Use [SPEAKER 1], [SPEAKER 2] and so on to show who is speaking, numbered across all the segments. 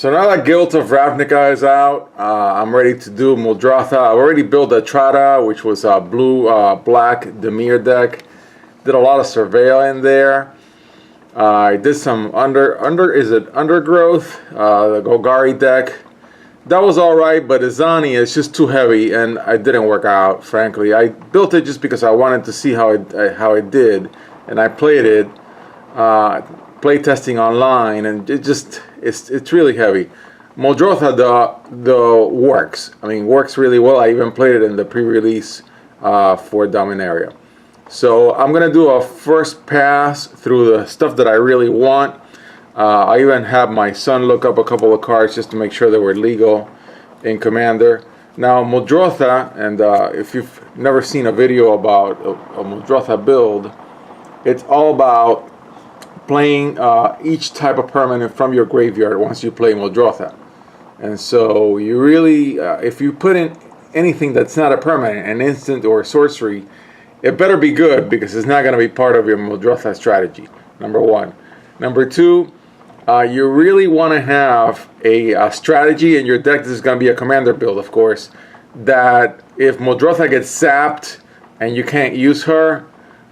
[SPEAKER 1] So now that Guild of Ravnica is out, I'm ready to do Muldrotha. I already built a Trata, which was a blue, black Demir deck. Did a lot of Surveil in there. I did some Undergrowth, the Golgari deck. That was alright, but Izani is just too heavy and it didn't work out, frankly. I built it just because I wanted to see how it did, and I played it, play testing online, and it's really heavy. Muldrotha the works. I mean, works really well. I even played it in the pre-release for Dominaria. So I'm gonna do a first pass through the stuff that I really want. I even had my son look up a couple of cards just to make sure they were legal in Commander. Now Muldrotha, and if you've never seen a video about a Muldrotha build, it's all about playing each type of permanent from your graveyard once you play Muldrotha. And so you really, if you put in anything that's not a permanent, an instant or a sorcery, it better be good because it's not going to be part of your Muldrotha strategy, number one. Number two, you really want to have a strategy in your deck. This is going to be a commander build, of course, that if Muldrotha gets sapped and you can't use her,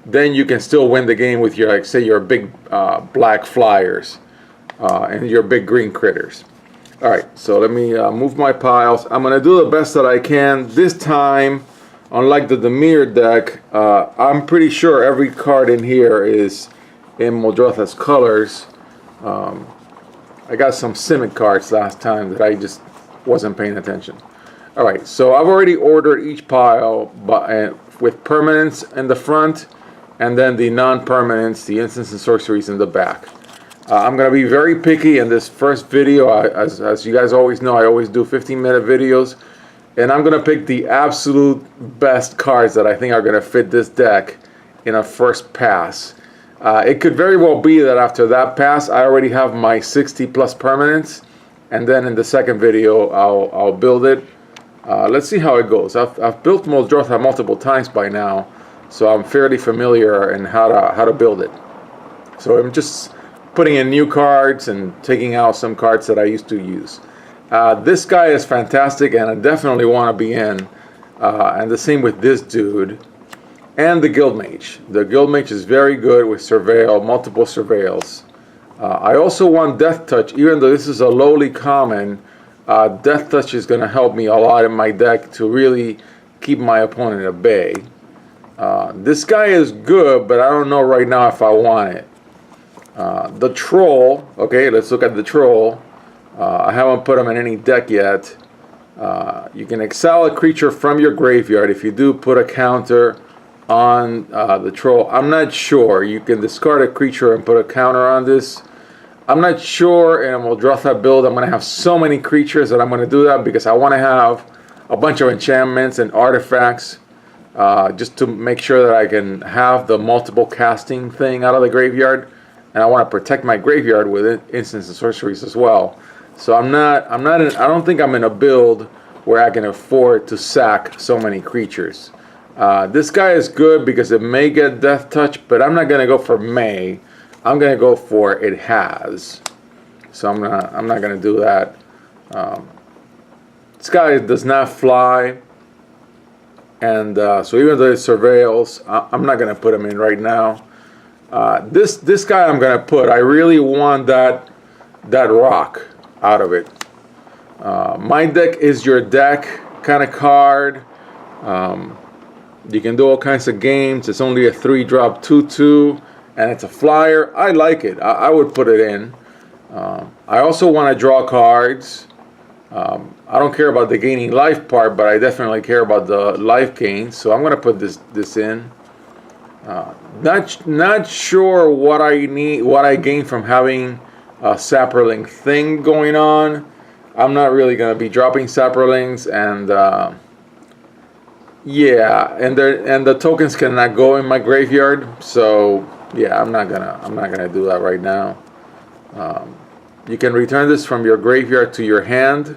[SPEAKER 1] then you can still win the game with your, like, say, your big black flyers and your big green critters. All right, so let me move my piles. I'm going to do the best that I can. This time, unlike the Demir deck, I'm pretty sure every card in here is in Muldrotha's colors. I got some Simic cards last time that I just wasn't paying attention. Alright, so I've already ordered each pile with permanents in the front, and then the non-permanents, the instants and sorceries in the back. I'm going to be very picky in this first video. As you guys always know, I always do 15-minute videos, and I'm going to pick the absolute best cards that I think are going to fit this deck in a first pass. It could very well be that after that pass, I already have my 60 plus permanents, and then in the second video, I'll build it. Let's see how it goes. I've built Muldrotha multiple times by now, so I'm fairly familiar in how to build it. So I'm just putting in new cards and taking out some cards that I used to use. This guy is fantastic, and I definitely want to be in. And the same with this dude. And the Guild Mage. The Guild Mage is very good with Surveil, multiple Surveils. I also want Death Touch, even though this is a lowly common. Death Touch is going to help me a lot in my deck to really keep my opponent at bay. This guy is good, but I don't know right now if I want it. The Troll, okay, let's look at the Troll. I haven't put him in any deck yet. You can exile a creature from your graveyard. If you do, put a counter on the Troll. I'm not sure. You can discard a creature and put a counter on this. I'm not sure in a Muldrotha build I'm going to have so many creatures that I'm going to do that, because I want to have a bunch of enchantments and artifacts just to make sure that I can have the multiple casting thing out of the graveyard, and I want to protect my graveyard with it, instants and sorceries as well. So I don't think I'm in a build where I can afford to sack so many creatures. This guy is good because it may get Death Touch, but I'm not going to go for may. I'm going to go for it has. So I'm not going to do that. This guy does not fly. And so even though it surveils, I'm not going to put him in right now. This guy I'm going to put. I really want that rock out of it. My deck is your deck kind of card. You can do all kinds of games. It's only a 3-drop 2/2, and it's a flyer. I like it. I would put it in. I also want to draw cards. I don't care about the gaining life part, but I definitely care about the life gain. So I'm going to put this in. Not sure what I need, what I gain from having a Saproling thing going on. I'm not really going to be dropping Saprolings, and yeah, and the tokens cannot go in my graveyard, so yeah, I'm not gonna do that right now. You can return this from your graveyard to your hand.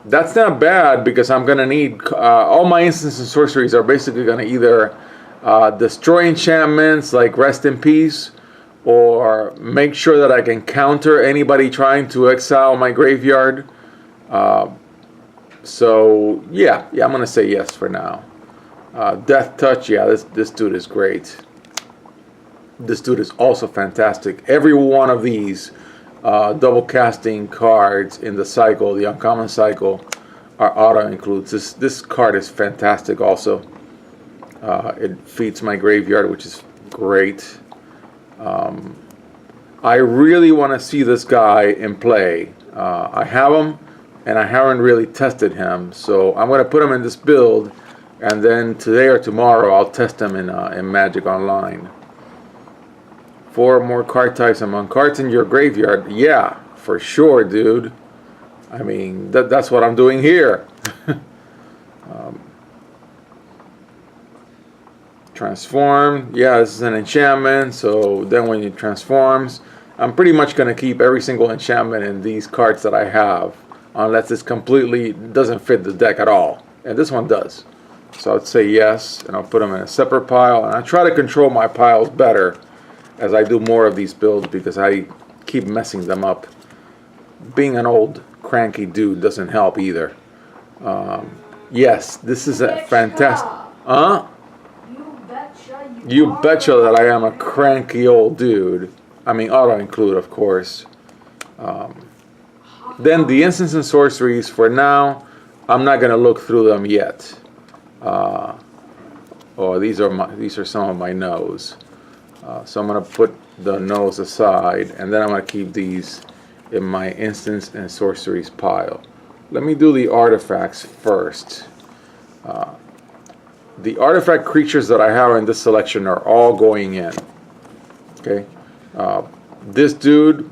[SPEAKER 1] That's not bad, because I'm gonna need all my instants and sorceries are basically gonna either destroy enchantments like Rest in Peace, or make sure that I can counter anybody trying to exile my graveyard. So yeah, I'm gonna say yes for now. Death Touch, yeah, this dude is great. This dude is also fantastic. Every one of these double casting cards in the cycle, the uncommon cycle, are auto includes. This card is fantastic also. It feeds my graveyard, which is great. I really want to see this guy in play. I have him, and I haven't really tested him, so I'm going to put him in this build, and then today or tomorrow I'll test him in Magic Online. 4 more card types among cards in your graveyard. Yeah, for sure, dude. I mean, that's what I'm doing here. Transform. Yeah, this is an enchantment, so then when it transforms, I'm pretty much going to keep every single enchantment in these cards that I have, unless it's completely doesn't fit the deck at all. And this one does. So I'd say yes, and I'll put them in a separate pile. And I try to control my piles better as I do more of these builds because I keep messing them up. Being an old cranky dude doesn't help either. Yes, this is a fantastic... You betcha that I am a cranky old dude. I mean, auto include, of course. Then the instants and sorceries, for now, I'm not going to look through them yet. Oh, these are some of my no's. So I'm going to put the no's aside, and then I'm going to keep these in my instants and sorceries pile. Let me do the artifacts first. The artifact creatures that I have in this selection are all going in. Okay, this dude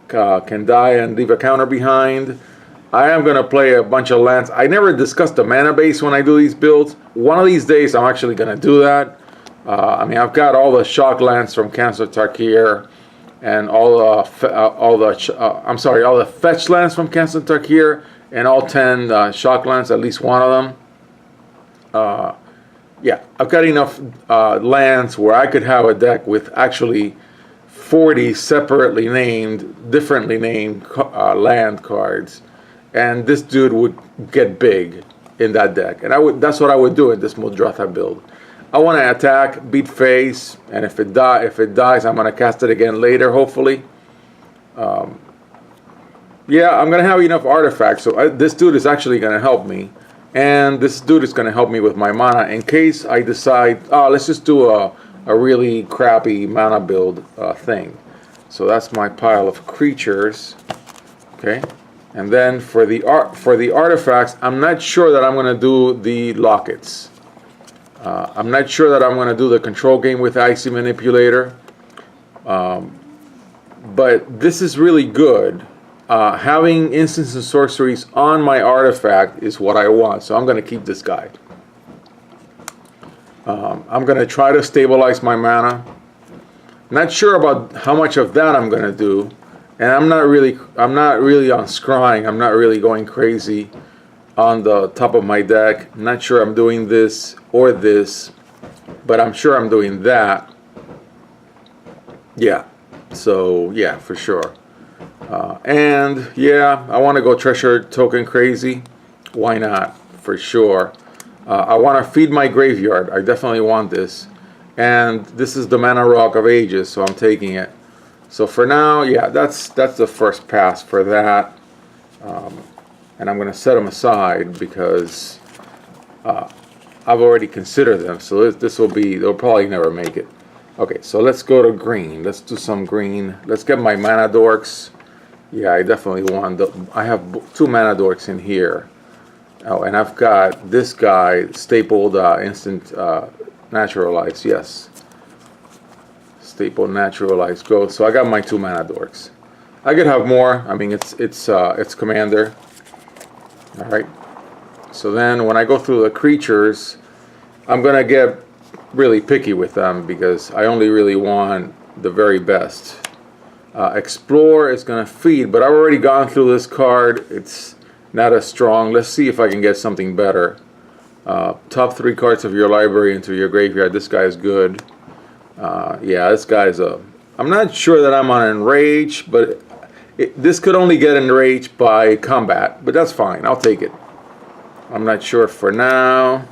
[SPEAKER 1] can die and leave a counter behind. I am going to play a bunch of lands. I never discuss the mana base when I do these builds. One of these days I'm actually going to do that. I mean, I've got all the shock lands from Cancer Tarkir, and all the fetch lands from Cancer Tarkir, and all 10 shock lands, at least one of them. Yeah, I've got enough lands where I could have a deck with actually 40 separately named, differently named land cards, and this dude would get big in that deck. And that's what I would do in this Muldrotha build. I want to attack, beat face, and if it dies, I'm going to cast it again later, hopefully. Yeah, I'm going to have enough artifacts, so this dude is actually going to help me. And this dude is going to help me with my mana in case I decide, oh, let's just do a really crappy mana build thing. So that's my pile of creatures. Okay. And then for the artifacts, I'm not sure that I'm going to do the lockets. I'm not sure that I'm going to do the control game with Icy Manipulator. But this is really good. Having instants and sorceries on my artifact is what I want, so I'm going to keep this guy. I'm going to try to stabilize my mana. Not sure about how much of that I'm going to do, and I'm not really on scrying. I'm not really going crazy on the top of my deck. I'm not sure I'm doing this or this, but I'm sure I'm doing that. Yeah, so yeah, for sure. And yeah, I want to go treasure token crazy. Why not? For sure. I want to feed my graveyard. I definitely want this. And this is the Mana Rock of Ages, so I'm taking it. So for now, yeah, that's the first pass for that. And I'm going to set them aside because I've already considered them. So they'll probably never make it. Okay, so let's go to green. Let's do some green. Let's get my Mana Dorks. Yeah, I definitely want I have 2 Mana Dorks in here. Oh, and I've got this guy, stapled instant naturalize. Yes, staple naturalize go. So I got my 2 Mana Dorks. I could have more. I mean, it's commander. All right. So then when I go through the creatures, I'm gonna get really picky with them because I only really want the very best. Explore is going to feed, but I've already gone through this card. It's not as strong. Let's see if I can get something better. Top 3 cards of your library into your graveyard. This guy is good. Yeah, this guy's a... I'm not sure that I'm on Enrage, but this could only get Enraged by combat, but that's fine. I'll take it. I'm not sure for now.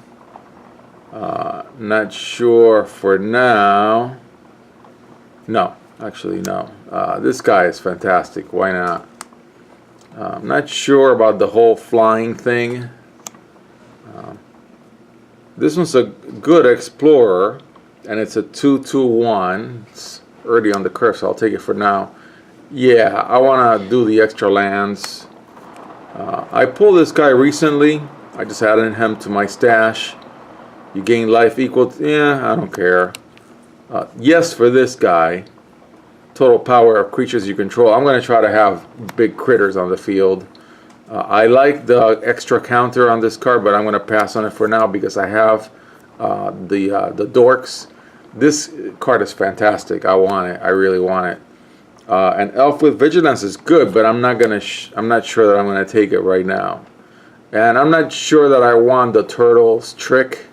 [SPEAKER 1] Not sure for now. No, actually no. This guy is fantastic. Why not? I'm not sure about the whole flying thing. This one's a good explorer, and it's a 2-2-1. It's early on the curve, so I'll take it for now. Yeah, I want to do the extra lands. I pulled this guy recently. I just added him to my stash. You gain life equal to, yeah, I don't care. Yes for this guy. Total power of creatures you control. I'm going to try to have big critters on the field. I like the extra counter on this card, but I'm going to pass on it for now because I have the dorks. This card is fantastic. I want it. I really want it. An elf with vigilance is good, but I'm not sure that I'm going to take it right now. And I'm not sure that I want the turtle's trick.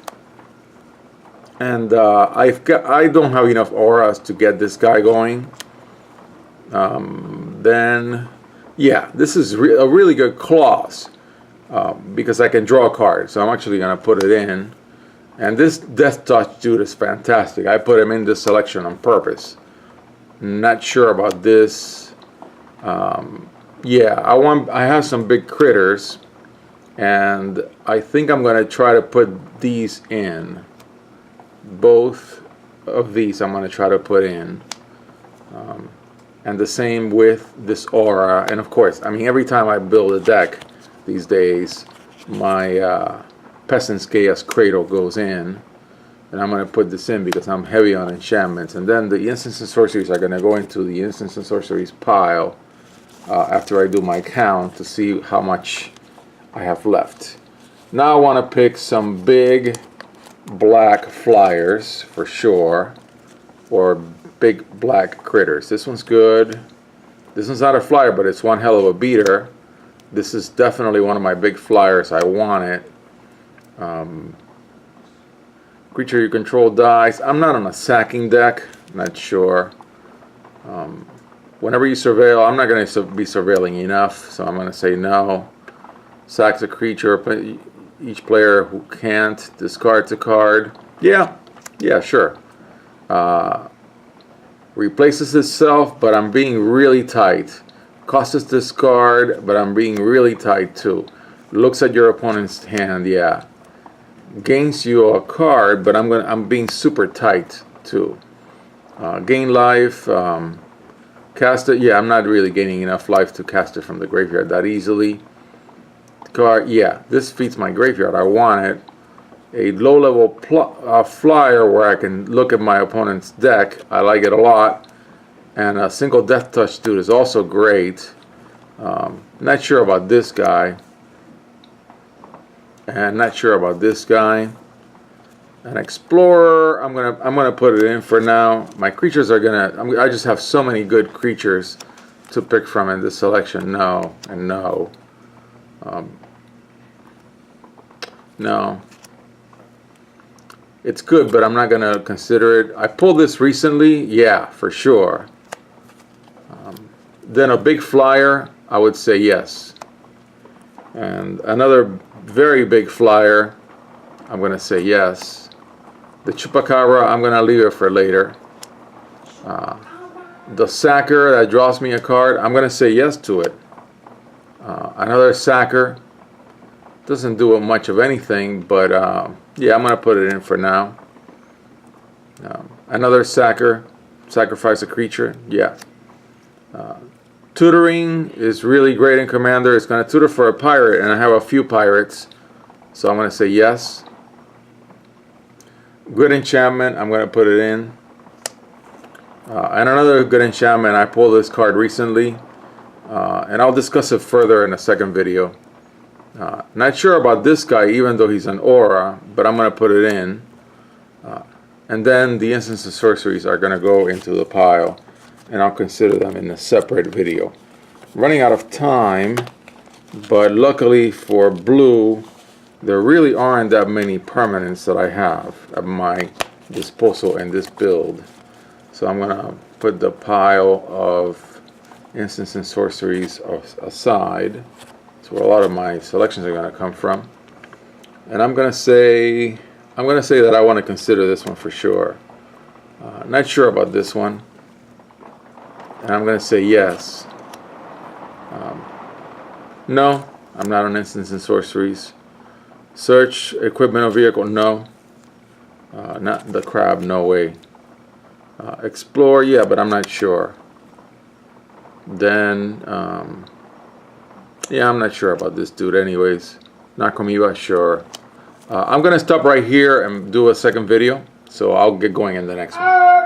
[SPEAKER 1] And I don't have enough auras to get this guy going. Then, yeah, this is a really good clause because I can draw a card. So I'm actually going to put it in. And this Death Touch dude is fantastic. I put him in this selection on purpose. Not sure about this. Yeah, I have some big critters. And I think I'm going to try to put these in. Both of these I'm going to try to put in. And the same with this aura. And of course, I mean, every time I build a deck these days, my Peasant's Chaos Cradle goes in. And I'm going to put this in because I'm heavy on enchantments. And then the instants and sorceries are going to go into the instants and sorceries pile after I do my count to see how much I have left. Now I want to pick some big black flyers for sure, or big black critters. This one's good. This one's not a flyer, but it's one hell of a beater. This is definitely one of my big flyers. I want it. Creature you control dies. I'm not on a sacking deck. Not sure. Whenever you surveil, I'm not going to be surveilling enough, so I'm going to say no. Sacks a creature. Each player who can't discards a card. Yeah, sure. Replaces itself, but I'm being really tight. Costs us discard, but I'm being really tight too. Looks at your opponent's hand, yeah. Gains you a card, but I'm being super tight too. Gain life. Cast it. Yeah, I'm not really gaining enough life to cast it from the graveyard that easily. Card, yeah, this feeds my graveyard. I want it. A low-level flyer where I can look at my opponent's deck. I like it a lot. And a single Death Touch dude is also great. Not sure about this guy. And not sure about this guy. An Explorer, I'm gonna put it in for now. My creatures are I just have so many good creatures to pick from in this selection. No and no. No. It's good, but I'm not going to consider it. I pulled this recently. Yeah, for sure. Then a big flyer, I would say yes. And another very big flyer, I'm going to say yes. The Chupacabra, I'm going to leave it for later. The Sacker that draws me a card, I'm going to say yes to it. Another Sacker. Doesn't do much of anything, but yeah, I'm going to put it in for now. Another Sacker. Sacrifice a creature. Yeah. Tutoring is really great in Commander. It's going to tutor for a pirate, and I have a few pirates. So I'm going to say yes. Good enchantment. I'm going to put it in. And another good enchantment. I pulled this card recently. And I'll discuss it further in a second video. Not sure about this guy, even though he's an aura, but I'm going to put it in. And then the instants and sorceries are going to go into the pile, and I'll consider them in a separate video. Running out of time, but luckily for blue, there really aren't that many permanents that I have at my disposal in this build. So I'm gonna put the pile of instants and sorceries aside. That's where a lot of my selections are gonna come from. And I'm gonna say that I want to consider this one for sure. Not sure about this one. And I'm gonna say yes. No, I'm not on instants and sorceries. Search equipment or vehicle, no. Not the crab, no way. Explore, yeah, but I'm not sure. Then, yeah, I'm not sure about this dude anyways. Nakomiwa, sure. I'm gonna stop right here and do a second video, so I'll get going in the next one.